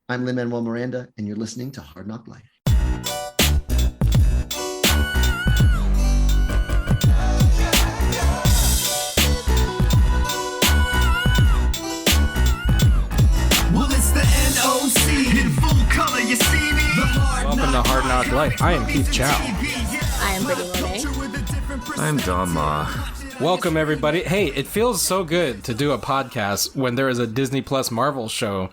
I'm Lin-Manuel Miranda, and you're listening to Hard Knock Life. Well, it's the NOC in full color, you see me? Welcome to Hard Knock Life. I am Keith Chow. I am Britney Monet. I'm Dom Ma. Welcome, everybody. Hey, it feels so good to do a podcast when there is a Disney Plus Marvel show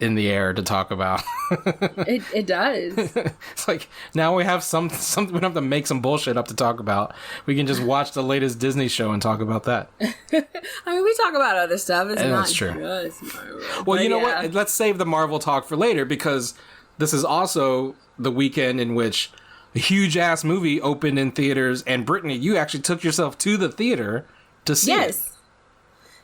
in the air to talk about. It does. It's like, now we have some we don't have to make some bullshit up to talk about. We can just watch the latest Disney show and talk about that. I mean, we talk about other stuff. It's not that's true. just Marvel. Well, But you know yeah. what? Let's save the Marvel talk for later, because this is also the weekend in which a huge-ass movie opened in theaters, and Brittany, you actually took yourself to the theater to see it. Yes.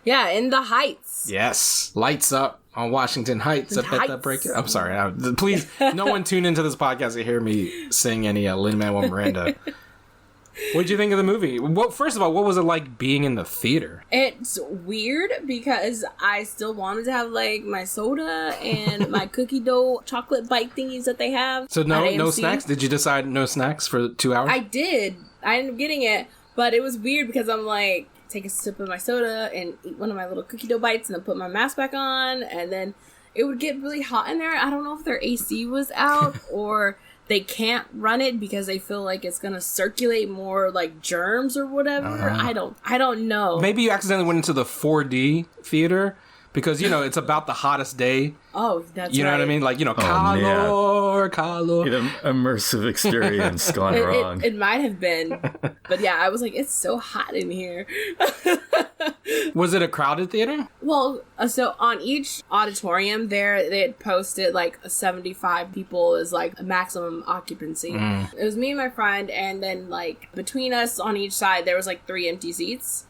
Yeah, in the Heights. Yes. Lights up on Washington Heights. I bet that break. I'm sorry. Please, no one tune into this podcast to hear me sing any Lin-Manuel Miranda. What did you think of the movie? Well, first of all, what was it like being in the theater? It's weird because I still wanted to have like my soda and my cookie dough chocolate bite thingies that they have. So at no AMC. snacks? Did you decide no snacks for 2 hours? I did. I ended up getting it, but it was weird because I'm like, take a sip of my soda and eat one of my little cookie dough bites and then put my mask back on, and then it would get really hot in there. I don't know if their AC was out or they can't run it because they feel like it's gonna circulate more like germs or whatever. I don't know. Maybe you accidentally went into the 4D theater because, it's about the hottest day. Oh, that's You know right. what I mean? Like, yeah. calor. An immersive experience gone wrong. It might have been, but yeah, I was like, it's so hot in here. Was it a crowded theater? Well, so on each auditorium there, they had posted like 75 people is like a maximum occupancy. It was me and my friend, and then like between us on each side, there was like 3 empty seats.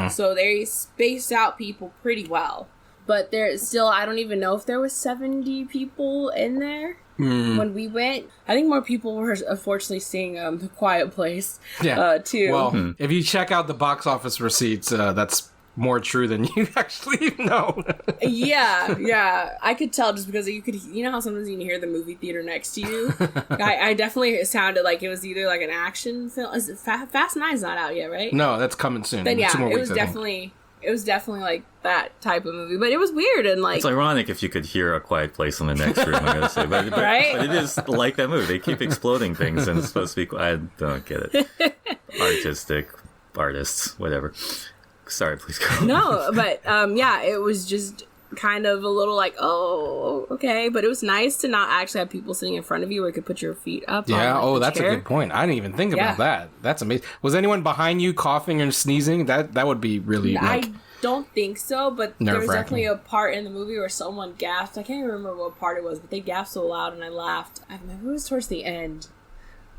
So they spaced out people pretty well. But there's still, I don't even know if there was 70 people in there when we went. I think more people were unfortunately seeing The Quiet Place too. Well, if you check out the box office receipts, that's more true than you actually know. Yeah. I could tell just because you know how sometimes you can hear the movie theater next to you? I definitely sounded like it was either like an action film. Is it Fast 9's not out yet, right? No, that's coming soon. Then 2 more it weeks, was I think. It was definitely like that type of movie, but it was weird and like It's ironic if you could hear A Quiet Place in the next room, I gotta say. But Right? but it is like that movie. They keep exploding things and it's supposed to be... I don't get it. Artists, whatever. Sorry, please go. no, but it was just kind of a little like, oh, okay, but it was nice to not actually have people sitting in front of you where you could put your feet up. Yeah, on, like, the that's chair. a good point. I didn't even think about that. That's amazing. Was anyone behind you coughing or sneezing? That would be really like... I don't think so, but there was nerve-wracking. definitely a part in the movie where someone gasped. I can't even remember what part it was, but they gasped so loud and I laughed. I remember it was towards the end.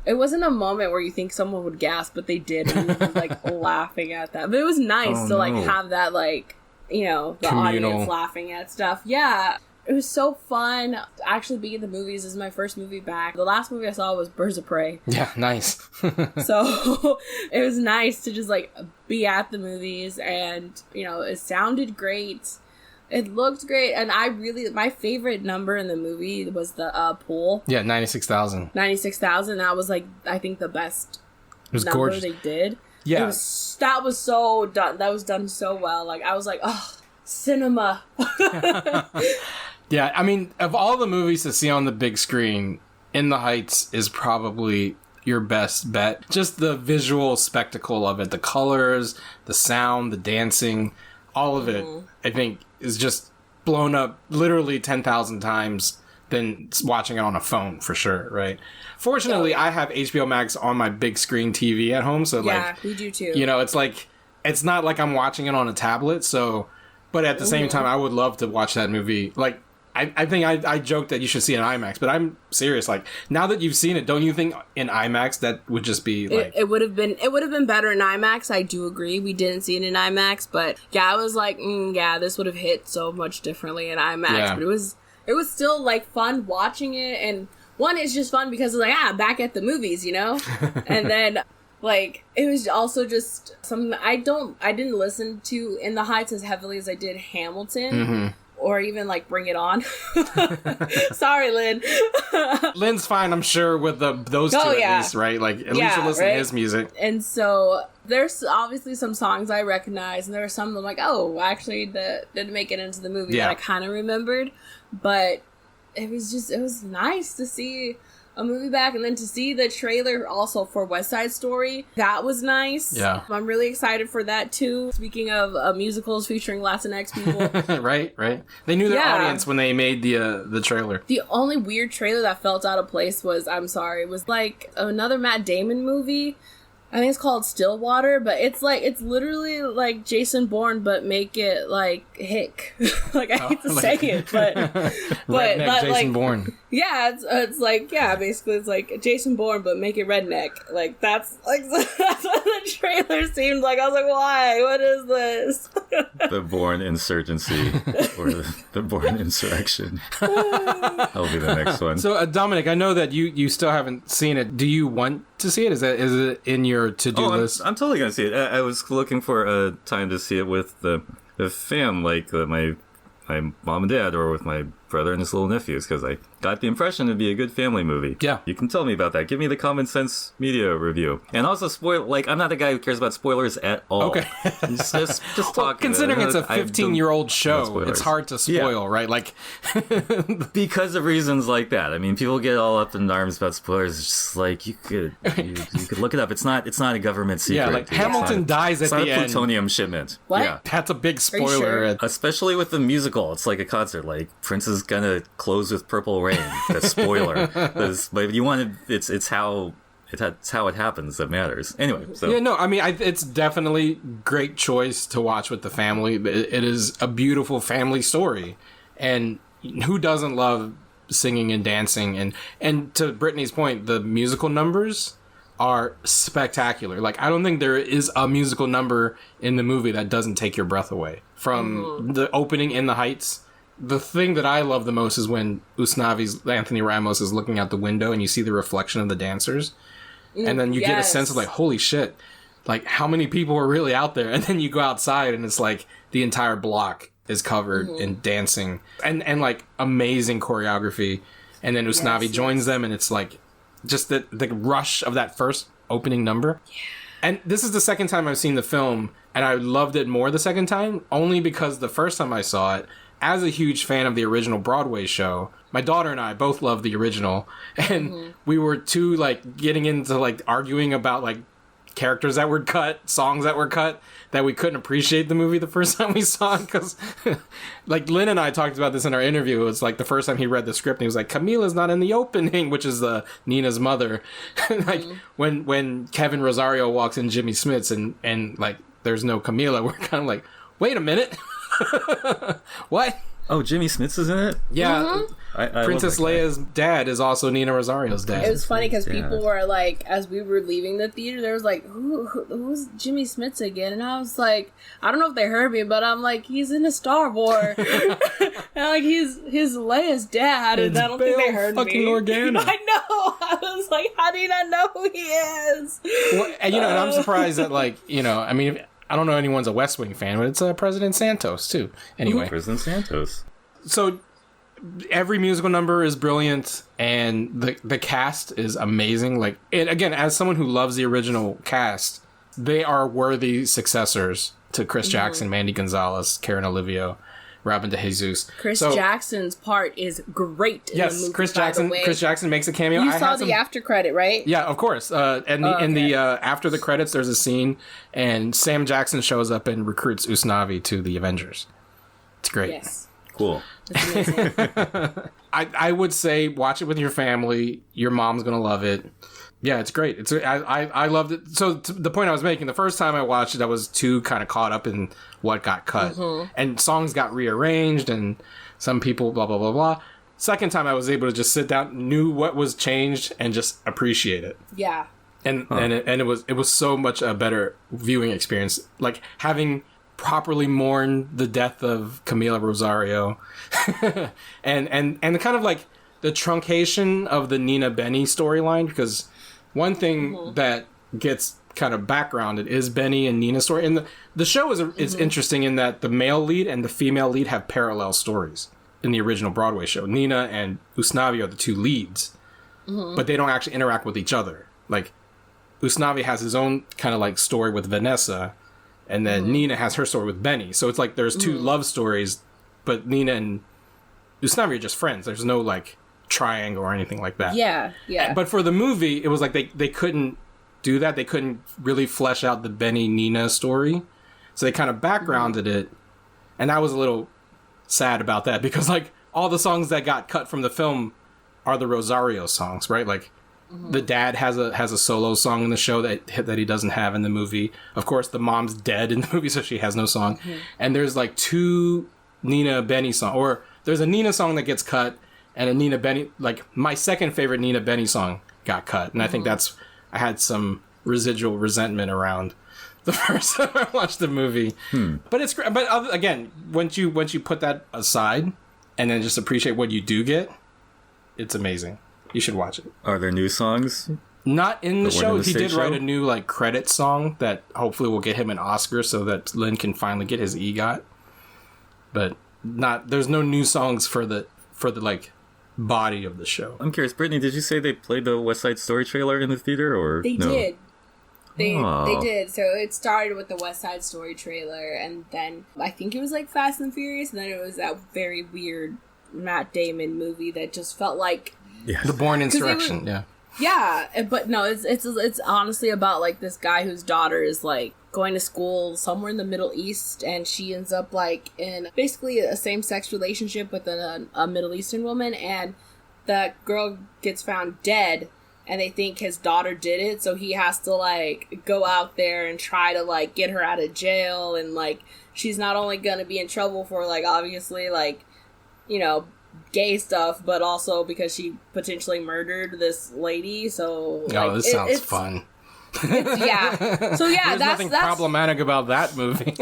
It wasn't a moment where you think someone would gasp, but they did. And we were like laughing at that. But it was nice to like have that like, the Communal. audience laughing at stuff. Yeah. It was so fun. Actually being in the movies this is my first movie back. The last movie I saw was Birds of Prey. Yeah, nice. So it was nice to just like be at the movies and, it sounded great. It looked great. And my favorite number in the movie was the pool. Yeah, 96,000. 96,000. That was like, I think the best It was number gorgeous. they did. Yeah. That was so done. That was done so well. Like, I was like, oh, cinema. Yeah, I mean, of all the movies to see on the big screen, In the Heights is probably your best bet. Just the visual spectacle of it, the colors, the sound, the dancing, all of it, I think, is just blown up literally 10,000 times than watching it on a phone, for sure, right? Fortunately, I have HBO Max on my big screen TV at home, so Yeah, we do too. it's like, it's not like I'm watching it on a tablet, so, but at the same time, I would love to watch that movie. Like, I think I joked that you should see it in IMAX, but I'm serious. Like, now that you've seen it, don't you think in IMAX that would just be like... It would have been better in IMAX. I do agree. We didn't see it in IMAX, but yeah, I was like, this would have hit so much differently in IMAX. Yeah. But it was still like fun watching it, and one, it's just fun because it's like, back at the movies, and then like it was also just something I didn't listen to In the Heights as heavily as I did Hamilton. or even like Bring It On. Sorry, Lynn. Lynn's fine, I'm sure, with those two at least, right? Like, at least you listen to his music. And so there's obviously some songs I recognize, and there are some that I'm like, oh, actually, that didn't make it into the movie that I kind of remembered. But it was nice to see a movie back, and then to see the trailer also for West Side Story, that was nice. Yeah. I'm really excited for that too. Speaking of musicals featuring Latinx people. Right. They knew their audience when they made the trailer. The only weird trailer that felt out of place was like another Matt Damon movie. I think it's called Stillwater, but it's literally like Jason Bourne, but make it like hick. Like, I hate to say it, but redneck Jason Bourne. Yeah, it's like, basically it's like Jason Bourne, but make it redneck. Like, that's what the trailer seemed like. I was like, why? What is this? The Bourne Insurgency, or the Bourne Insurrection. That'll be the next one. So, Dominic, I know that you still haven't seen it. Do you want to see it? Is it in your to-do list? I'm totally gonna see it. I was looking for a time to see it with the fam, like my mom and dad, or with my brother and his little nephews, because I got the impression it'd be a good family movie. Yeah. You can tell me about that. Give me the Common Sense Media review. And also, I'm not the guy who cares about spoilers at all. Okay. just talk. Well, considering it's a 15-year-old show, it's hard to spoil, right? Like, because of reasons like that. I mean, people get all up in arms about spoilers. It's just like, you could look it up. It's not a government secret. Yeah, like Hamilton dies at the end. It's not a plutonium shipment. What? Yeah. That's a big spoiler. Sure? Especially with the musical. It's like a concert. Like, Prince is gonna close with Purple Rain. That's spoiler. But you want to, it's how it happens that matters. Anyway, so yeah, no, I mean, it's definitely great choice to watch with the family. It is a beautiful family story, and who doesn't love singing and dancing? And to Brittany's point, the musical numbers are spectacular. Like, I don't think there is a musical number in the movie that doesn't take your breath away. From the opening in the Heights. The thing that I love the most is when Usnavi's Anthony Ramos is looking out the window and you see the reflection of the dancers. And then you get a sense of like, holy shit, like how many people are really out there? And then you go outside and it's like the entire block is covered in dancing and like amazing choreography. And then Usnavi joins them and it's like just the rush of that first opening number. Yeah. And this is the second time I've seen the film and I loved it more the second time, only because the first time I saw it, as a huge fan of the original Broadway show, my daughter and I both loved the original, and we were too like getting into like arguing about like characters that were cut, songs that were cut, that we couldn't appreciate the movie the first time we saw it. Because like Lynn and I talked about this in our interview. It was like the first time he read the script and he was like, Camila's not in the opening, which is Nina's mother. Like when Kevin Rosario walks in Jimmy Smith's and like there's no Camila, we're kind of like, wait a minute. What? Oh, Jimmy Smith's is in it? Yeah. I Princess Leia's dad is also Nina Rosario's dad. It was funny because people were like, as we were leaving the theater, there was like, who's Jimmy Smith's again? And I was like, I don't know if they heard me, but I'm like, he's in a Star Wars. And like, he's Leia's dad, and I don't think they heard fucking me. Organa. I know. I was like, how do you not know who he is? Well, and and I'm surprised that like, I mean, I don't know anyone's a West Wing fan, but it's President Santos too. Anyway, President Santos. So every musical number is brilliant, and the cast is amazing. Like, and again, as someone who loves the original cast, they are worthy successors to Chris Jackson, Mandy Gonzalez, Karen Olivio, Robin DeJesus. Chris Jackson's part is great in the movie, Chris Jackson makes a cameo. You saw the after credit, right? Yeah, of course. In the after the credits, there's a scene, and Sam Jackson shows up and recruits Usnavi to the Avengers. It's great. Yes. Cool. It's amazing. I would say watch it with your family. Your mom's gonna love it. Yeah, it's great. I loved it. So the point I was making, the first time I watched it, I was too kind of caught up in what got cut. And songs got rearranged and some people blah, blah, blah, blah. Second time I was able to just sit down, knew what was changed, and just appreciate it. Yeah. And it was so much a better viewing experience. Like having properly mourned the death of Camila Rosario and kind of like the truncation of the Nina Benny storyline, because one thing that gets kind of background, it is Benny and Nina's story. And the show is interesting in that the male lead and the female lead have parallel stories in the original Broadway show. Nina and Usnavi are the two leads, but they don't actually interact with each other. Like, Usnavi has his own kind of like story with Vanessa, and then Nina has her story with Benny. So it's like there's two love stories, but Nina and Usnavi are just friends. There's no like triangle or anything like that. Yeah. But for the movie, it was like they couldn't do that. They couldn't really flesh out the Benny Nina story, so they kind of backgrounded it, and I was a little sad about that because like all the songs that got cut from the film are the Rosario songs, right? Like the dad has a solo song in the show that he doesn't have in the movie. Of course, the mom's dead in the movie, so she has no song. And there's like two Nina Benny songs, or there's a Nina song that gets cut and a Nina Benny, like my second favorite Nina Benny song got cut, and I think I had some residual resentment around the first time I watched the movie. But it's great. But again, once you put that aside and then just appreciate what you do get, it's amazing. You should watch it. Are there new songs? Not in the show. He did write show? a new like credit song that hopefully will get him an Oscar so that Lin can finally get his EGOT. But there's no new songs for the like body of the show. I'm curious, Brittany, did you say they played the West Side Story trailer in the theater, or They no? did. They did. So it started with the West Side Story trailer, and then I think it was like Fast and Furious, and then it was that very weird Matt Damon movie that just felt like The Bourne Insurrection. but no, it's honestly about like this guy whose daughter is like going to school somewhere in the Middle East, and she ends up like in basically a same-sex relationship with a Middle Eastern woman, and that girl gets found dead, and they think his daughter did it, so he has to like go out there and try to like get her out of jail, and like she's not only gonna be in trouble for like obviously like, you know, gay stuff, but also because she potentially murdered this lady. So like, this sounds fun. So There's nothing that's problematic about that movie.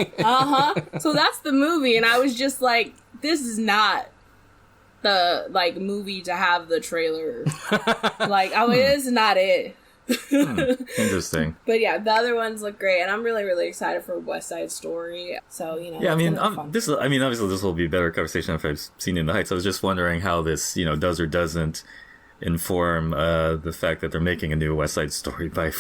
So that's the movie, and I was just like, this is not the like movie to have the trailer. Like, this is not it. Interesting. But yeah, the other ones look great, and I'm really, really excited for West Side Story. So, you know, Yeah, I mean, fun. obviously this will be a better conversation if I've seen In the Heights. I was just wondering how this, does or doesn't inform the fact that they're making a new West Side Story by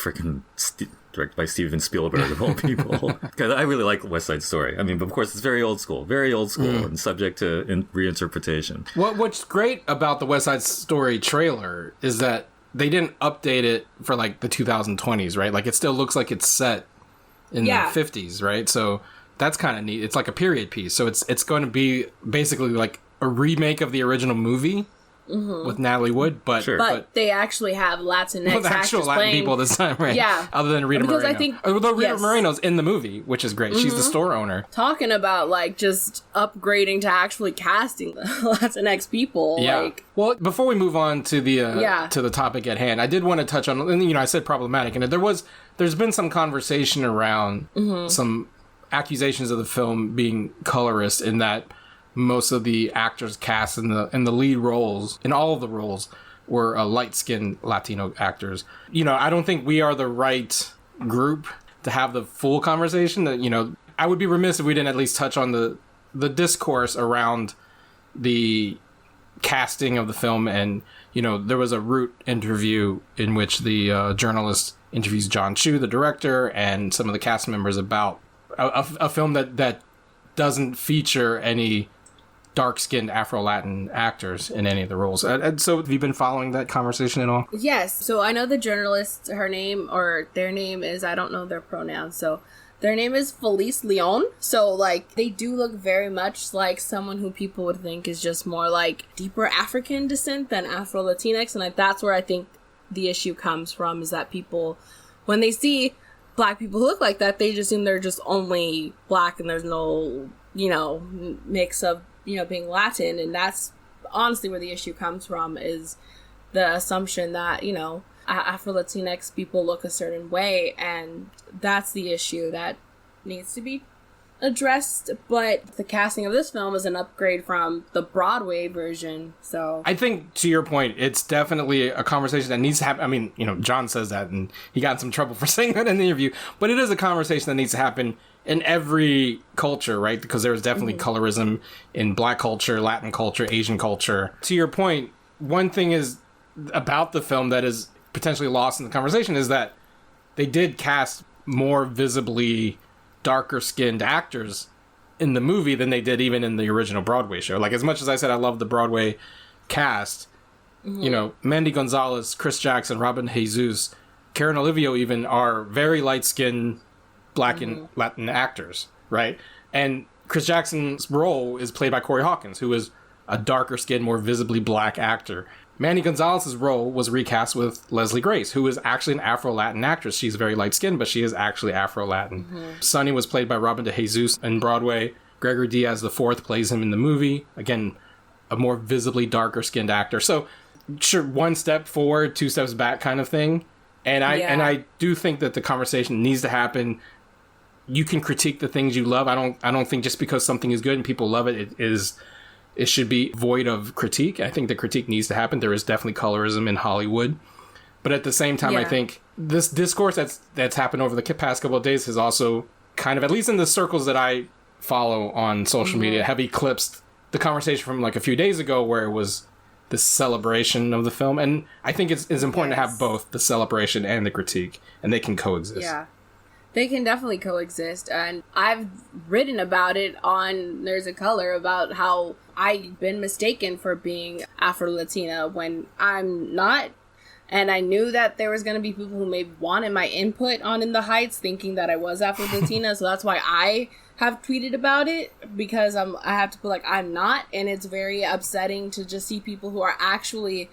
directed by Steven Spielberg of all people. Because I really like West Side Story. I mean, but of course, it's very old school, and subject to reinterpretation. What's great about the West Side Story trailer is that they didn't update it for like the 2020s, right? Like it still looks like it's set in the 50s, right? So that's kind of neat. It's like a period piece. So it's going to be basically like a remake of the original movie with Natalie Wood, but they actually have Latinx with actual Latin playing people this time, right? Yeah, other than Rita because Moreno. I think although Rita Moreno's in the movie, which is great. She's the store owner. Talking about like just upgrading to actually casting the Latinx people. Yeah. Like, well, before we move on to the to the topic at hand, I did want to touch on. And I said problematic, and there's been some conversation around some accusations of the film being colorist, in that most of the actors cast in the lead roles, in all of the roles, were light-skinned Latino actors. I don't think we are the right group to have the full conversation. That I would be remiss if we didn't at least touch on the discourse around the casting of the film. And there was a Root interview in which the journalist interviews John Chu, the director, and some of the cast members about a film that doesn't feature any dark-skinned Afro-Latin actors in any of the roles. And so have you been following that conversation at all? yes. So I know the journalist, their name is, I don't know their pronouns, so their name is Felice Leon. So like they do look very much like someone who people would think is just more like deeper African descent than Afro-Latinx. And like that's where I think the issue comes from, is that people, when they see Black people who look like that, they just assume they're just only Black and there's no, mix of, being Latin. And that's honestly where the issue comes from, is the assumption that, Afro-Latinx people look a certain way. And that's the issue that needs to be addressed, but the casting of this film is an upgrade from the Broadway version. So I think, to your point, it's definitely a conversation that needs to happen. I mean, John says that, and he got in some trouble for saying that in the interview, but it is a conversation that needs to happen in every culture, right? Because there's definitely colorism in Black culture, Latin culture, Asian culture. To your point, one thing is about the film that is potentially lost in the conversation is that they did cast more visibly darker skinned actors in the movie than they did even in the original Broadway show. Like, as much as I said I love the Broadway cast, Mandy Gonzalez, Chris Jackson, Robin Jesus, Karen Olivio even are very light skinned Black and Latin actors, right? And Chris Jackson's role is played by Corey Hawkins, who is a darker skinned, more visibly Black actor. Mandy Gonzalez's role was recast with Leslie Grace, who is actually an Afro-Latin actress. She's very light-skinned, but she is actually Afro-Latin. Sonny was played by Robin DeJesus in Broadway. Gregory Diaz IV plays him in the movie. Again, a more visibly darker-skinned actor. So, sure, one step forward, two steps back kind of thing. And I do think that the conversation needs to happen. You can critique the things you love. I don't think just because something is good and people love it, it should be void of critique. I think the critique needs to happen. There is definitely colorism in Hollywood. But at the same time, I think this discourse that's happened over the past couple of days has also kind of, at least in the circles that I follow on social media, have eclipsed the conversation from like a few days ago where it was the celebration of the film. And I think it's important to have both the celebration and the critique, and they can coexist. Yeah. They can definitely coexist, and I've written about it on There's a Color about how I've been mistaken for being Afro-Latina when I'm not, and I knew that there was going to be people who maybe wanted my input on In the Heights thinking that I was Afro-Latina, so that's why I have tweeted about it, because I have to put like I'm not, and it's very upsetting to just see people who are actually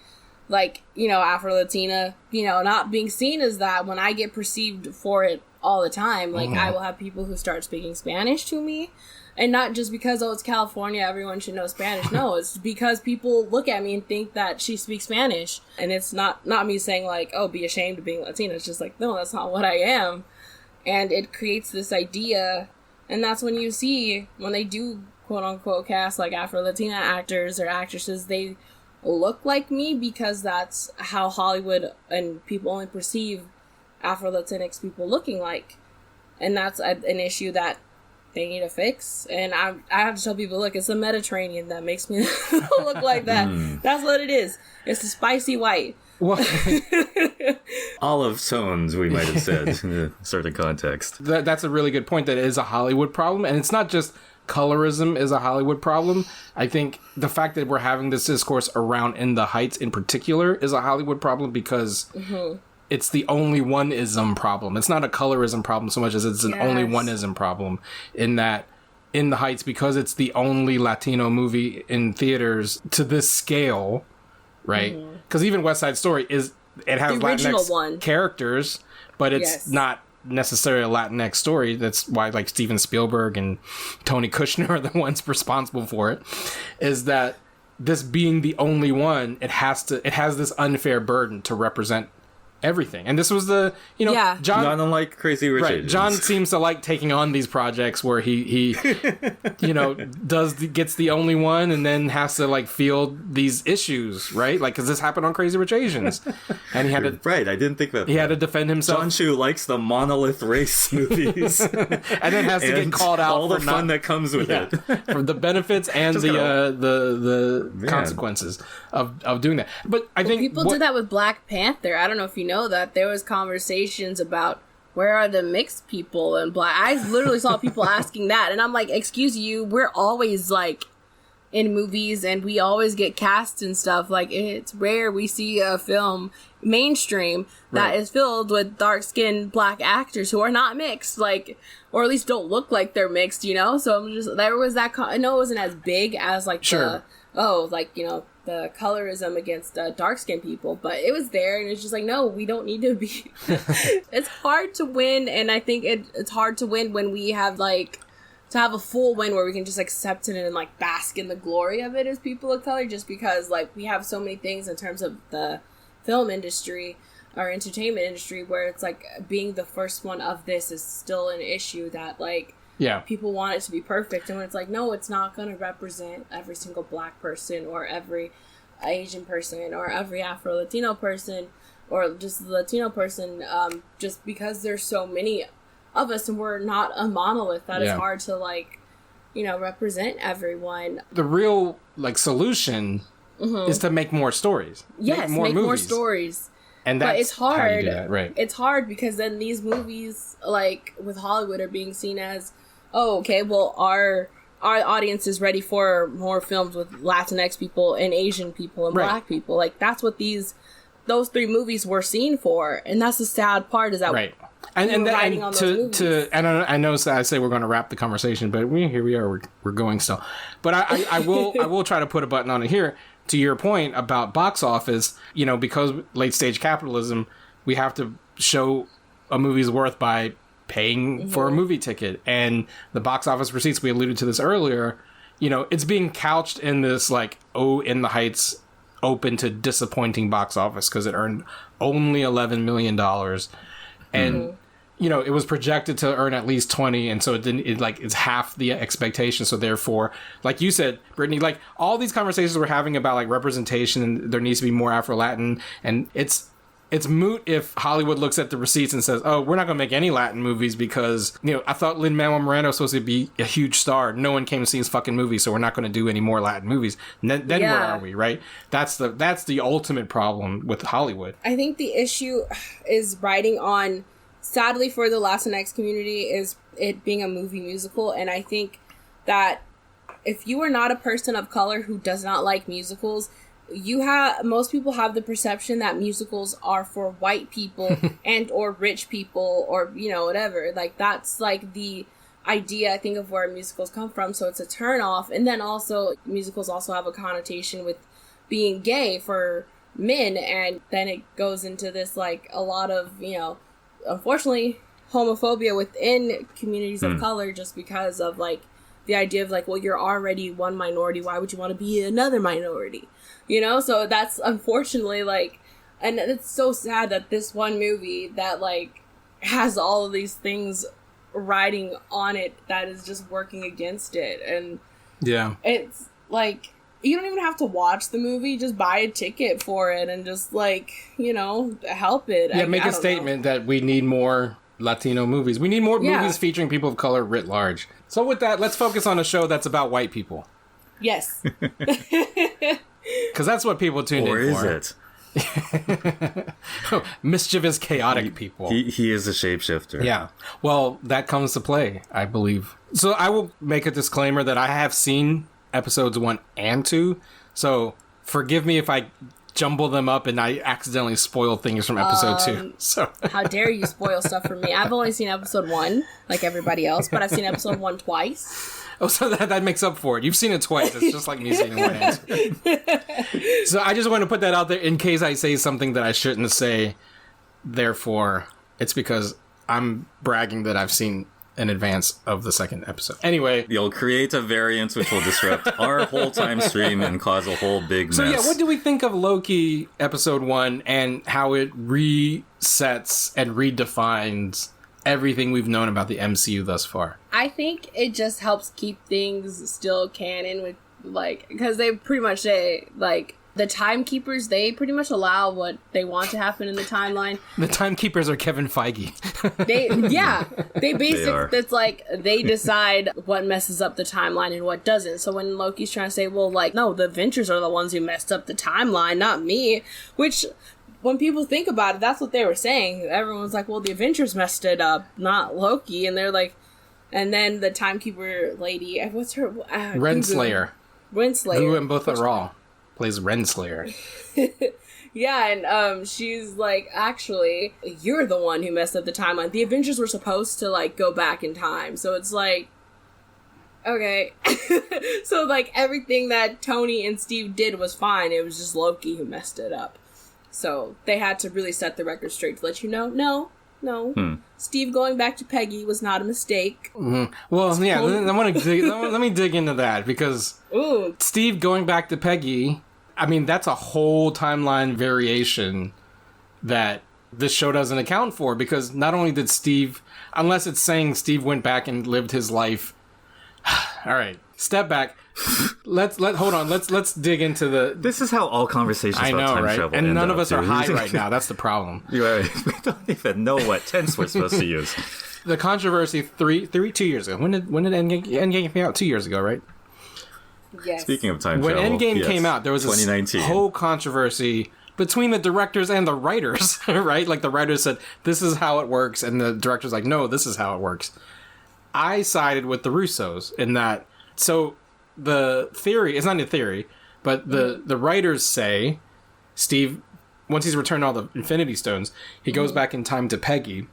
like, Afro-Latina, not being seen as that when I get perceived for it all the time. Like, I will have people who start speaking Spanish to me, and not just because, it's California, everyone should know Spanish. No, it's because people look at me and think that she speaks Spanish, and it's not me saying like, oh, be ashamed of being Latina. It's just like, no, that's not what I am. And it creates this idea, and that's when you see, when they do quote unquote cast like Afro-Latina actors or actresses, they look like me because that's how Hollywood and people only perceive Afro-Latinx people looking like, and that's an issue that they need to fix. And I have to tell people, look, it's the Mediterranean that makes me look like that. That's what it is. It's the spicy white. Well, olive tones, we might have said in a certain context. That's a really good point. That it is a Hollywood problem, and it's not just colorism is a Hollywood problem. I think the fact that we're having this discourse around In the Heights in particular is a Hollywood problem because it's the only one-ism problem. It's not a colorism problem so much as it's an only one-ism problem, in that In the Heights, because it's the only Latino movie in theaters to this scale, right? Because even West Side Story has Latinx characters, but it's not necessarily a Latinx story. That's why like Steven Spielberg and Tony Kushner are the ones responsible for it, is that this being the only one, it has this unfair burden to represent everything. And this was the John, not unlike Crazy Rich Asians. John seems to like taking on these projects where he gets the only one and then has to like field these issues, right? Like, because this happened on Crazy Rich Asians, and he had to I didn't think about that. He had to defend himself. John Chu likes the monolith race movies, and then has to get called out all the for fun that comes with it, for the benefits and the consequences of doing that. But I think people did that with Black Panther. I don't know if you know that there was conversations about where are the mixed people and Black. I literally saw people asking that, and I'm like, excuse you, we're always like in movies and we always get cast and stuff. Like, it's rare we see a film mainstream that is filled with dark-skinned Black actors who are not mixed, like, or at least don't look like they're mixed, So I'm just, there was that. I know it wasn't as big as like the colorism against dark-skinned people, but it was there, and it's just like, no, we don't need to be. It's hard to win, and I think it's hard to win when we have like to have a full win where we can just accept it and like bask in the glory of it as people of color, just because like we have so many things in terms of the film industry or entertainment industry where it's like being the first one of this is still an issue that like Yeah. People want it to be perfect, and when it's like, no, it's not going to represent every single black person or every Asian person or every Afro-Latino person or just the Latino person, just because there's so many of us and we're not a monolith, that is hard to, like, you know, represent everyone. The real, like, solution is to make more stories. Yes, make more stories. And that's but it's hard. How you do that, right? It's hard because then these movies, like, with Hollywood, are being seen as, oh, okay, well, our audience is ready for more films with Latinx people and Asian people and black people. Like, that's what those 3 movies were seen for, and that's the sad part, is that and I know I say we're going to wrap the conversation, but here we are, we're going still. But I will try to put a button on it here. To your point about box office, you know, because late stage capitalism, we have to show a movie's worth by paying for a movie ticket, and the box office receipts, we alluded to this earlier, you know, it's being couched in this, like, In the Heights open to disappointing box office because it earned only $11 million, and you know, it was projected to earn at least 20, and so it's half the expectation. So therefore, like you said, Brittany, like, all these conversations we're having about, like, representation, and there needs to be more Afro-Latin, and it's moot if Hollywood looks at the receipts and says, oh, we're not going to make any Latin movies because, you know, I thought Lin-Manuel Miranda was supposed to be a huge star. No one came to see his fucking movie, so we're not going to do any more Latin movies. Then where are we, right? That's the ultimate problem with Hollywood. I think the issue is writing on, sadly for the Latinx community, is it being a movie musical. And I think that if you are not a person of color who does not like musicals, most people have the perception that musicals are for white people and or rich people or, you know, whatever. Like, that's like the idea, I think, of where musicals come from. So it's a turn off. And then also musicals also have a connotation with being gay for men, and then it goes into this, like, a lot of, you know, unfortunately, homophobia within communities of color, just because of, like, the idea of, like, well, you're already one minority, why would you want to be another minority? You know? So that's unfortunately, like, and it's so sad that this one movie that, like, has all of these things riding on it that is just working against it. And it's like, you don't even have to watch the movie, just buy a ticket for it and just, like, you know, help it. Yeah, make a statement that we need more Latino movies. We need more movies featuring people of color writ large. So with that, let's focus on a show that's about white people. Yes. Because that's what people tuned in for. Or is it? Mischievous, chaotic people. He is a shapeshifter. Yeah. Well, that comes to play, I believe. So I will make a disclaimer that I have seen episodes 1 and 2. So forgive me if I jumble them up and I accidentally spoil things from episode 2. So how dare you spoil stuff for me? I've only seen episode 1, like everybody else, but I've seen episode 1 twice. Oh, so that makes up for it. You've seen it twice. It's just like me seeing 1 and 2. So I just want to put that out there in case I say something that I shouldn't say. Therefore, it's because I'm bragging that I've seen in advance of the second episode. Anyway. You'll create a variance which will disrupt our whole time stream and cause a whole big mess. So yeah, what do we think of Loki episode 1 and how it resets and redefines everything we've known about the MCU thus far? I think it just helps keep things still canon with, like, because they pretty much say, like, the timekeepers, they pretty much allow what they want to happen in the timeline. The timekeepers are Kevin Feige. They basically, it's like, they decide what messes up the timeline and what doesn't. So when Loki's trying to say, well, like, no, the Avengers are the ones who messed up the timeline, not me, which, when people think about it, that's what they were saying. Everyone's like, well, the Avengers messed it up, not Loki. And they're like, and then the timekeeper lady, what's her? Renslayer. Who in both are Raw plays Renslayer. Yeah, and she's like, actually, you're the one who messed up the timeline. The Avengers were supposed to, like, go back in time. So it's like, okay. So, like, everything that Tony and Steve did was fine. It was just Loki who messed it up. So they had to really set the record straight to let you know, no. Steve going back to Peggy was not a mistake. Mm-hmm. Well, yeah, let me dig into that, because Steve going back to Peggy, I mean, that's a whole timeline variation that this show doesn't account for, because not only did Steve, unless it's saying Steve went back and lived his life. All right, step back. Hold on. Let's dig into the. This is how all conversations I about know, time right? travel And end none of up, us are dude. high right now. That's the problem. You're right. We don't even know what tense we're supposed to use. The controversy 2 years ago. When did Endgame came out? 2 years ago, right? Yes. Speaking of time When travel, Endgame yes, came out, there was this 2019. whole controversy between the directors and the writers, right? Like, the writers said, this is how it works, and the director's like, no, this is how it works. I sided with the Russos in that. So the theory, it's not a theory, but the writers say Steve, once he's returned all the Infinity Stones, he goes back in time to Peggy,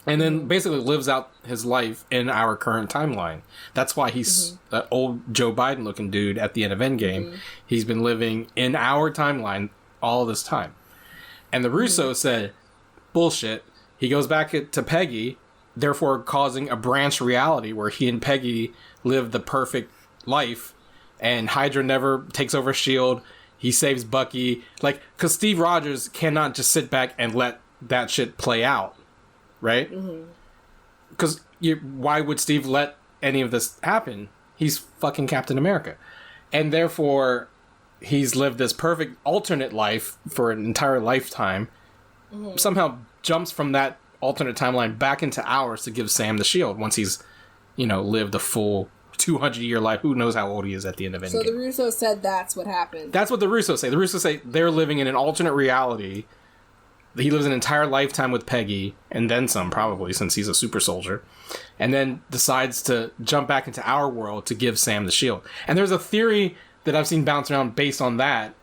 and then basically lives out his life in our current timeline. That's why he's that old Joe Biden looking dude at the end of Endgame. He's been living in our timeline all this time. And the Russos said, bullshit. He goes back to Peggy, therefore causing a branch reality where he and Peggy live the perfect life, and Hydra never takes over S.H.I.E.L.D. He saves Bucky. Like, because Steve Rogers cannot just sit back and let that shit play out. Right? Because why would Steve let any of this happen? He's fucking Captain America. And therefore, he's lived this perfect alternate life for an entire lifetime. Somehow jumps from that alternate timeline back into ours to give Sam the shield once he's, lived a full 200-year life. Who knows how old he is at the end of Endgame. So the Russos said that's what happened. That's what the Russos say. The Russos say they're living in an alternate reality. He lives an entire lifetime with Peggy, and then some, probably, since he's a super soldier, and then decides to jump back into our world to give Sam the shield. And there's a theory that I've seen bounce around based on that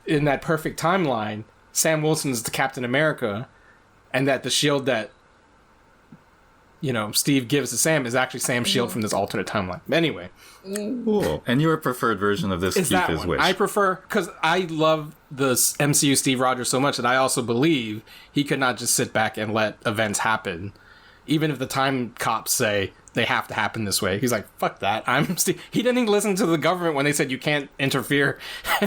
in that perfect timeline, Sam Wilson's the Captain America, and that the shield that, Steve gives to Sam is actually Sam's shield from this alternate timeline. Anyway. Cool. And your preferred version of this, It's Keith, that is one. which? I prefer, because I love the MCU Steve Rogers so much that I also believe he could not just sit back and let events happen. Even if the time cops say they have to happen this way. He's like, fuck that. I'm Steve. He didn't even listen to the government when they said you can't interfere.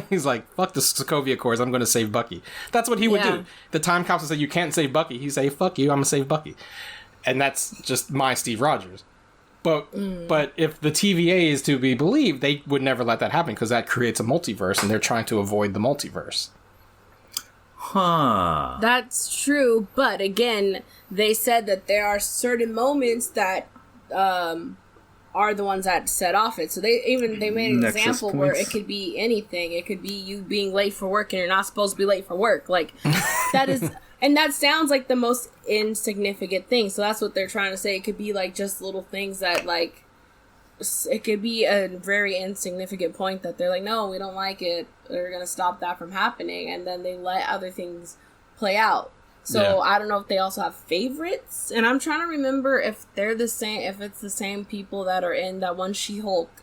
He's like, fuck the Sokovia Accords. I'm going to save Bucky. That's what he would do. The time cops would say you can't save Bucky. He'd say, fuck you. I'm going to save Bucky. And that's just my Steve Rogers. But if the TVA is to be believed, they would never let that happen because that creates a multiverse, and they're trying to avoid the multiverse. Huh. That's true, but again, they said that there are certain moments that are the ones that set off it. So they made an Nexus example where points. it could be anything. It could be you being late for work and you're not supposed to be late for work. Like, that is... And that sounds like the most insignificant thing. So that's what they're trying to say. It could be like just little things that like, it could be a very insignificant point that they're like, no, we don't like it. They're going to stop that from happening. And then they let other things play out. So I don't know if they also have favorites. And I'm trying to remember if they're the same, if it's the same people that are in that one She-Hulk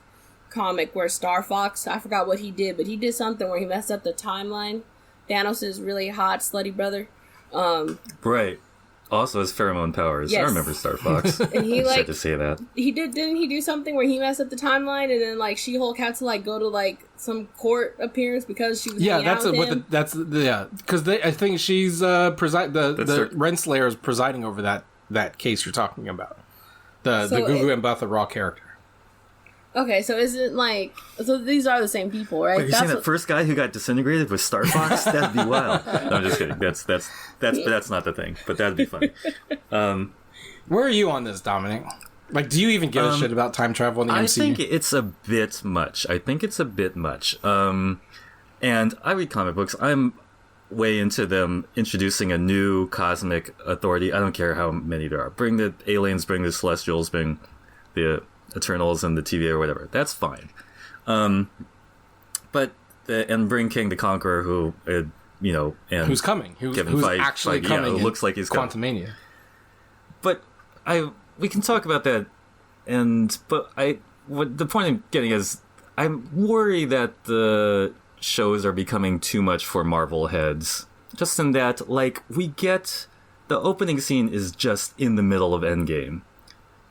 comic where Star Fox, I forgot what he did, but he did something where he messed up the timeline. Thanos' really hot, slutty brother. Right. Also has pheromone powers. Yes. I remember Star Fox. And he Just had like to say that. didn't he do something where he messed up the timeline and then like She-Hulk had to like go to like some court appearance because she was hanging out with him? Because I think she's the Renslayer is presiding over that case you're talking about. The Gugu and Mbatha Raw character. Okay, so isn't like so these are the same people, right? Wait, you're saying that first guy who got disintegrated was Star Fox? That'd be wild. No, I'm just kidding. That's not the thing, but that'd be funny. Where are you on this, Dominic? Like, do you even give a shit about time travel in the MCU? I think it's a bit much. And I read comic books. I'm way into them introducing a new cosmic authority. I don't care how many there are. Bring the aliens, bring the Celestials, bring the Eternals and the TVA or whatever. That's fine. And bring King the Conqueror, who, and who's coming? Who's actually Feige, coming? who looks like he's coming. Quantumania. But we can talk about that. What the point I'm getting is, I'm worried that the shows are becoming too much for Marvel heads. Just in that, like, we get the opening scene is just in the middle of Endgame.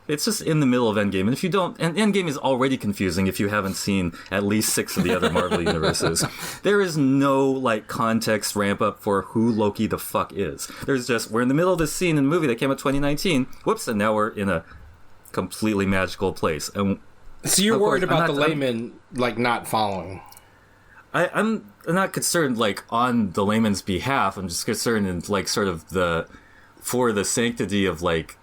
It's just in the middle of Endgame, and if you don't, and Endgame is already confusing if you haven't seen at least 6 of the other Marvel universes. There is no like context ramp up for who Loki the fuck is. There's just we're in the middle of this scene in the movie that came out 2019. Whoops, and now we're in a completely magical place. And so you're worried about the layman like not following. I'm not concerned like on the layman's behalf. I'm just concerned in like sort of for the sanctity of like.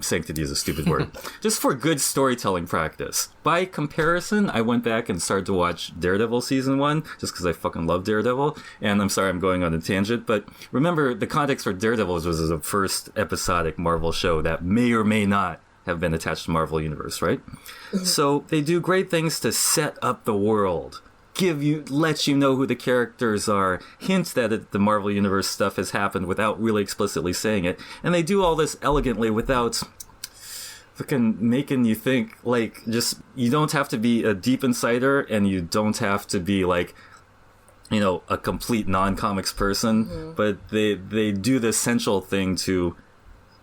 Sanctity is a stupid word. Just for good storytelling practice. By comparison, I went back and started to watch Daredevil season 1, just because I fucking love Daredevil. And I'm sorry I'm going on a tangent, but remember, the context for Daredevil was the first episodic Marvel show that may or may not have been attached to Marvel Universe, right? So they do great things to set up the world. Let you know who the characters are, hint that the Marvel Universe stuff has happened without really explicitly saying it, and they do all this elegantly without fucking making you think, like, just, you don't have to be a deep insider, and you don't have to be, like, you know, a complete non-comics person, but they do the essential thing to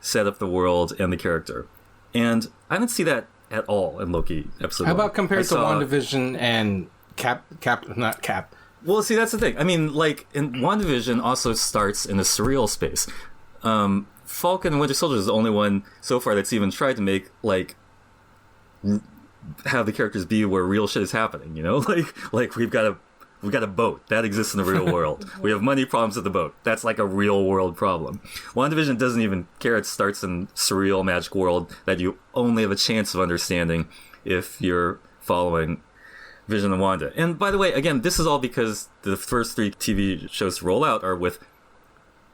set up the world and the character. And I didn't see that at all in Loki episode 1. How about compared to WandaVision and not Cap. Well, see, that's the thing. I mean, like, in WandaVision also starts in a surreal space. Falcon and Winter Soldier is the only one so far that's even tried to make, like, have the characters be where real shit is happening, you know? Like we've got a boat. That exists in the real world. We have money problems with the boat. That's like a real world problem. WandaVision doesn't even care. It starts in surreal magic world that you only have a chance of understanding if you're following Vision and Wanda. And by the way, again, this is all because the first 3 TV shows to roll out are with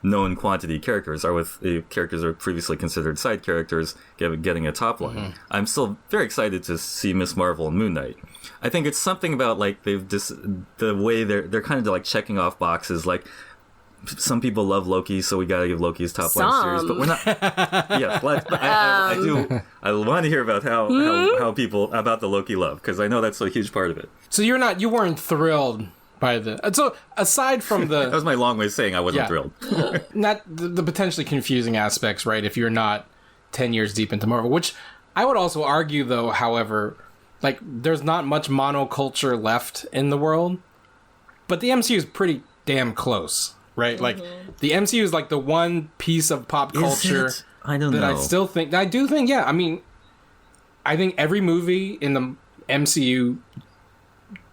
known quantity characters, are with characters that are previously considered side characters getting a top line. I'm still very excited to see Miss Marvel and Moon Knight. I think it's something about like the way they're kind of like checking off boxes. Like some people love Loki, so we gotta give Loki his top line series, but we're not. Yeah, but I want to hear about how people about the Loki love, because I know that's a huge part of it. So you weren't thrilled by so aside from the that was my long way of saying I wasn't thrilled. Not the potentially confusing aspects, right? If you're not 10 years deep into Marvel, which I would also argue, though, however, like there's not much monoculture left in the world, but the MCU is pretty damn close. Right, like the MCU is like the one piece of pop culture I don't know. I do think, yeah. I mean, I think every movie in the MCU,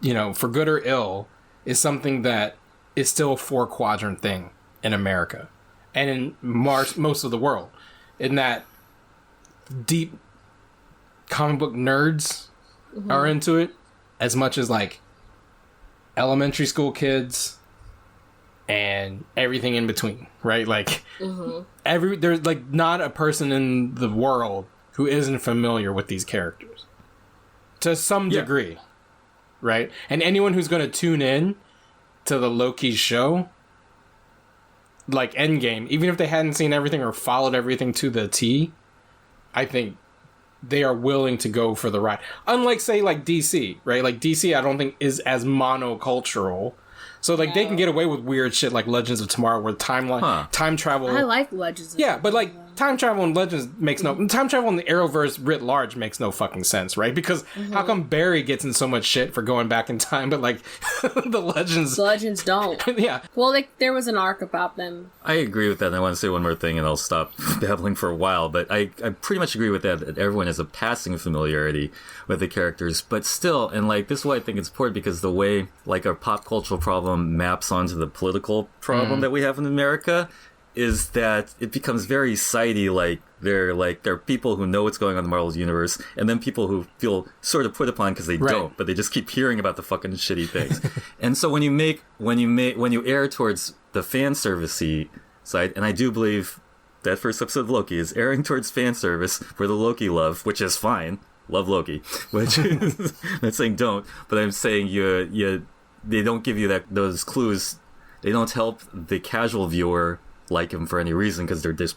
you know, for good or ill, is something that is still a 4-quadrant thing in America and in most of the world. In that deep comic book nerds are into it as much as like elementary school kids. And everything in between, right? Like, there's like not a person in the world who isn't familiar with these characters to some degree, right? And anyone who's going to tune in to the Loki show, like Endgame, even if they hadn't seen everything or followed everything to the T, I think they are willing to go for the ride. Unlike, say, like DC, right? Like DC, I don't think is as monocultural. So, like, they can get away with weird shit like Legends of Tomorrow, where time travel... I like Legends of Tomorrow. Yeah, but, like, time travel and Legends makes no... Time travel in the Arrowverse writ large makes no fucking sense, right? Because how come Barry gets in so much shit for going back in time, but, like, the Legends... The Legends don't. Yeah. Well, like, there was an arc about them. I agree with that, and I want to say one more thing, and I'll stop babbling for a while, but I pretty much agree with that everyone has a passing familiarity with the characters, but still, and, like, this is why I think it's important, because the way, like, our pop cultural problem maps onto the political problem that we have in America is that it becomes very sidey. Like there are people who know what's going on in the Marvel universe, and then people who feel sort of put upon because they don't, but they just keep hearing about the fucking shitty things. And so when you err towards the fan servicey side, and I do believe that first episode of Loki is erring towards fan service for the Loki love, which is fine. Love Loki, which I'm not saying don't, but I'm saying they don't give you those clues. They don't help the casual viewer like him for any reason because they're just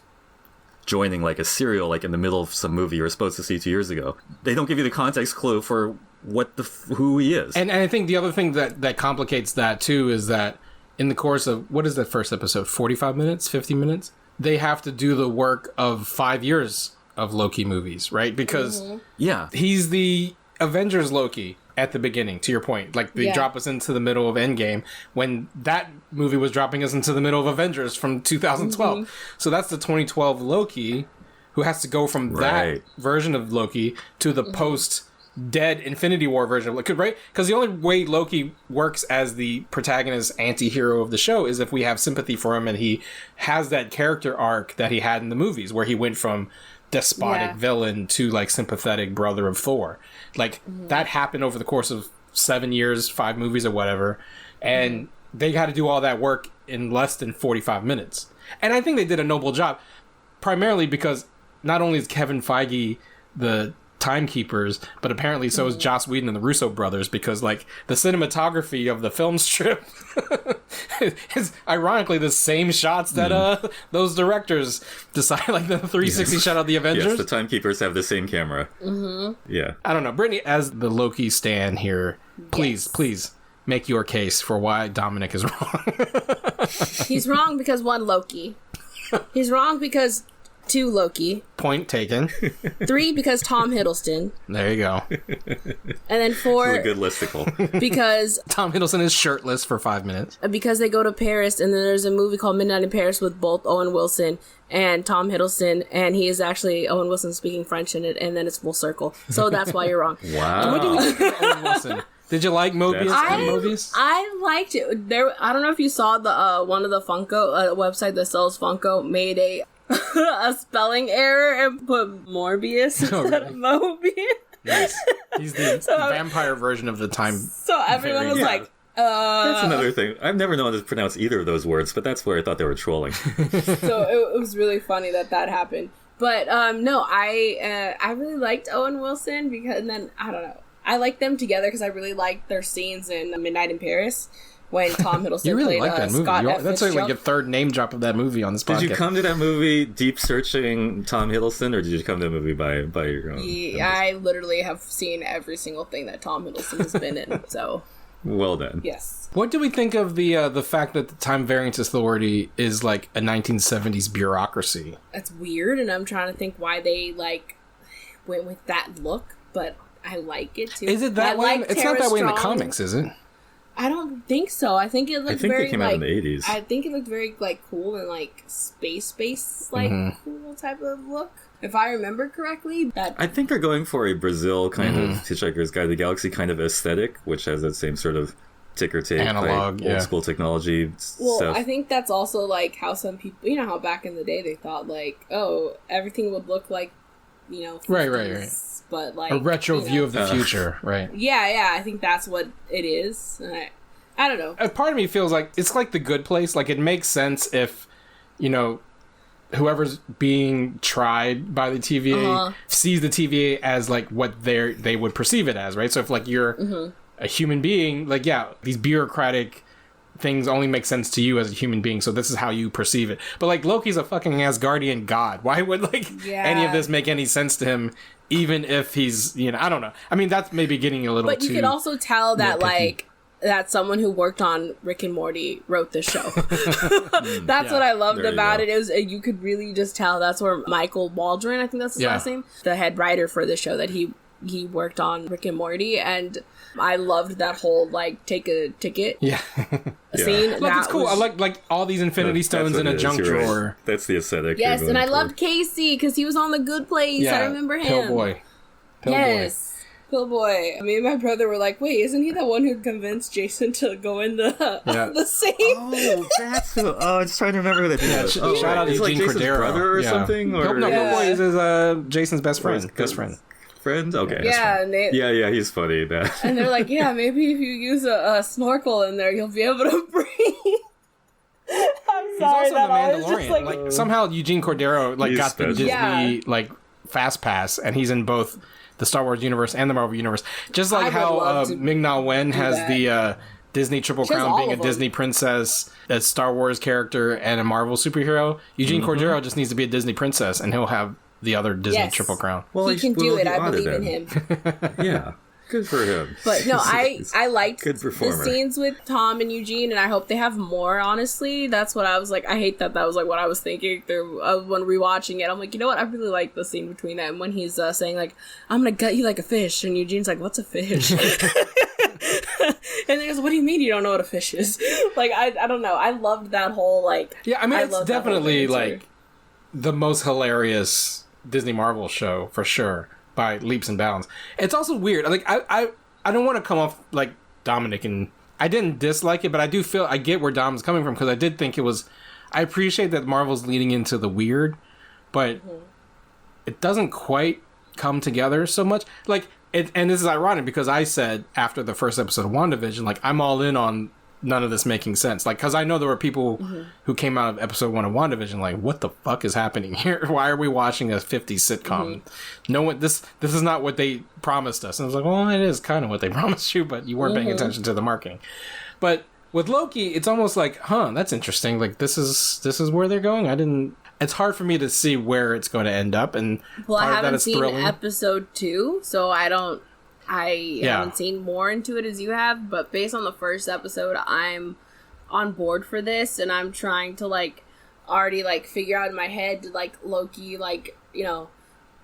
joining like a serial, like in the middle of some movie you were supposed to see 2 years ago. They don't give you the context clue for who he is. And I think the other thing that complicates that too is that in the course of, what is that first episode, 45 minutes, 50 minutes? They have to do the work of 5 years of Loki movies, right? Because Yeah. he's the Avengers Loki at the beginning, to your point. Like, they drop us into the middle of Endgame when that movie was dropping us into the middle of Avengers from 2012. So that's the 2012 Loki who has to go from that version of Loki to the post-dead Infinity War version of Loki, right? Because the only way Loki works as the protagonist anti-hero of the show is if we have sympathy for him and he has that character arc that he had in the movies where he went from despotic villain to like sympathetic brother of Thor. Like that happened over the course of 7 years, 5 movies or whatever, and they had to do all that work in less than 45 minutes. And I think they did a noble job, primarily because not only is Kevin Feige the timekeepers, but apparently so is Joss Whedon and the Russo brothers, because like the cinematography of the film strip is ironically the same shots that those directors decide, like the 360 shot of the Avengers. Yes, the timekeepers have the same camera. Yeah. I don't know, Brittany, as the Loki stan here, please make your case for why Dominic is wrong. He's wrong because 1, Loki. He's wrong because 2, Loki. Point taken. 3, because Tom Hiddleston. There you go. And then 4, It's a good listicle. because Tom Hiddleston is shirtless for 5 minutes. because they go to Paris, and then there's a movie called Midnight in Paris with both Owen Wilson and Tom Hiddleston, and he is actually Owen Wilson speaking French in it, and then it's full circle. So that's why you're wrong. Wow. What do we think of Owen Wilson? Did you like Mobius and Mobius? I liked it. I don't know if you saw the one of the Funko website that sells Funko made a spelling error and put Morbius instead of Mobius. Nice. He's the vampire version of the time. So everyone was like, That's another thing. I've never known how to pronounce either of those words, but that's where I thought they were trolling. so it was really funny that happened. But no, I really liked Owen Wilson because, and then I don't know, I liked them together because I really liked their scenes in Midnight in Paris when Tom Hiddleston You really played like that movie. Scott F. That's like your third name drop of that movie on this podcast. Did you come to that movie deep searching Tom Hiddleston, or did you come to the movie by your own? Yeah, I literally have seen every single thing that Tom Hiddleston has been in. So Well done. yes. What do we think of the fact that the Time Variance Authority is like a 1970s bureaucracy? That's weird, and I'm trying to think why they like went with that look, but I like it too. Is it that way? It's not that way in the comics, is it? I don't think so. I think it looked very they came like out in the 80s. I think it looked very like cool and like space like cool type of look. If I remember correctly, that I think they're going for a Brazil kind of Hitchhiker's Guide to the Galaxy kind of aesthetic, which has that same sort of ticker tape, Analog, old school technology stuff. I think that's also like how some people, you know, how back in the day they thought like, oh, everything would look like, you know, 50s, Right. but like A retro view of the future, right? Yeah, I think that's what it is. And I don't know. A part of me feels like it's like The Good Place. Like, it makes sense if, you know, whoever's being tried by the TVA sees the TVA as like what they would perceive it as, right? So if like you're a human being, like, yeah, these bureaucratic things only make sense to you as a human being, so this is how you perceive it. But like, Loki's a fucking Asgardian god. Why would like any of this make any sense to him, even if he's, you know, I don't know. I mean, that's maybe getting a little But you too can also tell that nitpicky. like that someone who worked on Rick and Morty wrote the show. That's what I loved There you about go. it. It was you could really just tell that's where Michael Waldron, I think that's his last name, the head writer for the show, that he worked on Rick and Morty, and I loved that whole like take a ticket scene. Like, That it's cool. was- I like all these Infinity Stones in a junk drawer. That's the aesthetic. Yes, you're and I going for. loved Casey because he was on The Good Place. I remember him. Pillboy. Yes. Pillboy. Me and my brother were like, wait, isn't he the one who convinced Jason to go in the the safe? Oh, that's who. Oh, I was trying to remember who that is. Shout out to He's like Eugene Jason's Cordero. brother or something? Or No, Pillboy is Jason's best Or his friend. Best friend. Friend? Okay. Yeah, and they Yeah, he's funny. That. and they're like, yeah, maybe if you use a snorkel in there, you'll be able to breathe. I'm He's sorry, also that the always Mandalorian. just like, Like, somehow Eugene Cordero like He's got the special. Disney like fast pass, and he's in both the Star Wars universe and the Marvel universe. Just like I would how love to Ming-Na Wen has that. the Disney Triple She has Crown, all being a of them. Disney princess, a Star Wars character, and a Marvel superhero. Eugene Cordero just needs to be a Disney princess, and he'll have the other Disney Yes. Triple Crown. Well, he can do it. I oughta believe in then. him. Yeah. Good for him. But no, I liked Good the performer. scenes with Tom and Eugene, and I hope they have more, honestly. That's what I was like. I hate that was like what I was thinking through when rewatching it. I'm like, you know what? I really like the scene between them when he's saying like, I'm gonna gut you like a fish, and Eugene's like, what's a fish? And he goes, what do you mean you don't know what a fish is? Like, I don't know. I loved that whole like. Yeah, I mean, it's loved that whole definitely banter. like the most hilarious Disney Marvel show for sure by leaps and bounds. It's also weird. Like I don't want to come off like Dominic, and I didn't dislike it, but I do feel I get where Dom's coming from because I did think it was. I appreciate that Marvel's leading into the weird, but it doesn't quite come together so much. Like it, and this is ironic because I said after the first episode of WandaVision, like I'm all in on none of this making sense. Like, because I know there were people who came out of episode 1 of WandaVision like, what the fuck is happening here? Why are we watching a 50s sitcom? No one, this is not what they promised us. And I was like, well, it is kind of what they promised you, but you weren't paying attention to the marketing. But with Loki, it's almost like, that's interesting. Like, this is where they're going. It's hard for me to see where it's going to end up. And well, I part of that haven't is seen thrilling. episode 2, so I haven't seen more into it as you have, but based on the first episode, I'm on board for this, and I'm trying to, like, already, like, figure out in my head, did, like, Loki, like, you know,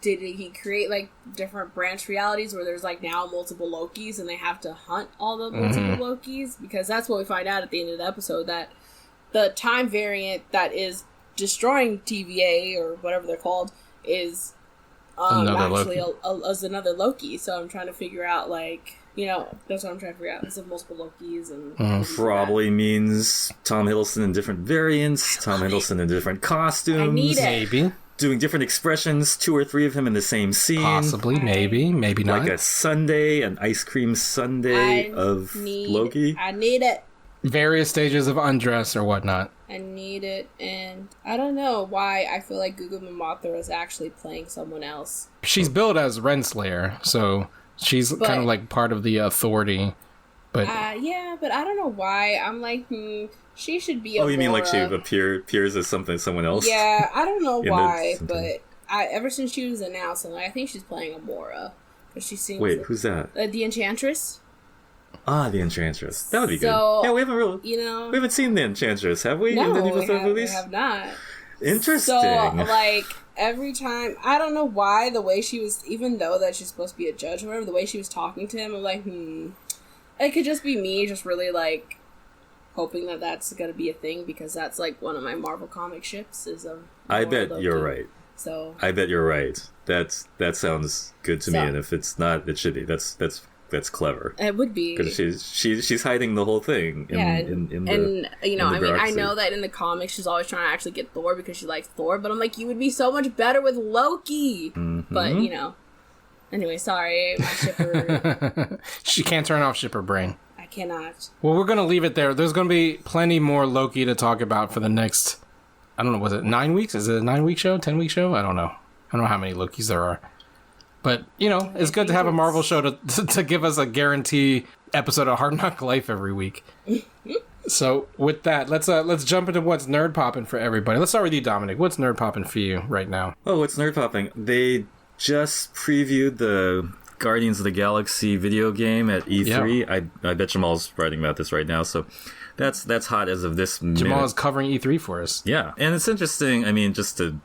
did he create, like, different branch realities where there's, like, now multiple Lokis, and they have to hunt all the multiple Lokis? Because that's what we find out at the end of the episode, that the time variant that is destroying TVA, or whatever they're called, is... actually as another Loki, so I'm trying to figure out, like, you know, that's what I'm trying to figure out. Is it multiple Lokis and Probably means Tom Hiddleston in different variants, Tom Hiddleston in different costumes. I need it. Maybe. Doing different expressions, 2 or 3 of him in the same scene. Possibly, maybe not. Like a sundae, an ice cream sundae of Loki. I need it. Various stages of undress or whatnot. I need it, and I don't know why I feel like Gugu Mbatha is actually playing someone else. She's billed as Renslayer, so she's kind of like part of the authority. But yeah, but I don't know why. I'm like, she should be. Oh, you mean like she appears as someone else? Yeah, I don't know why, but ever since she was announced, I think she's playing Amora. She seems. Wait, who's that? The Enchantress. Ah, the Enchantress. That would be So, good. Yeah, we haven't seen the Enchantress, have we? No, in any of the we movies? have not. Interesting. So, like, every time, I don't know why the way she was, even though that she's supposed to be a judge or whatever, the way she was talking to him, I'm like, it could just be me just really, like, hoping that that's gonna be a thing, because that's, like, one of my Marvel comic ships is I bet Loki. you're right. So I bet you're right. That sounds good to me, and if it's not, it should be. That's clever. it would be, Because she's hiding the whole thing. In the and you know, I mean, I bureaucracy. know that in the comics she's always trying to actually get Thor because she likes Thor, but I'm like, you would be so much better with Loki. But you know, anyway, sorry, my shipper. she can't turn off shipper brain. I cannot. Well, we're gonna leave it there. There's gonna be plenty more Loki to talk about for the next. I don't know. Was it 9 weeks? Is it a 9-week show? 10-week show? I don't know. I don't know how many Lokis there are. But, you know, it's good to have a Marvel show to give us a guarantee episode of Hard Knock Life every week. So, with that, let's jump into what's nerd popping for everybody. Let's start with you, Dominic. What's nerd popping for you right now? Oh, what's nerd popping? They just previewed the Guardians of the Galaxy video game at E3. Yeah. I bet Jamal's writing about this right now, so that's hot as of this minute. Jamal is covering E3 for us. Yeah, and it's interesting. I mean, just to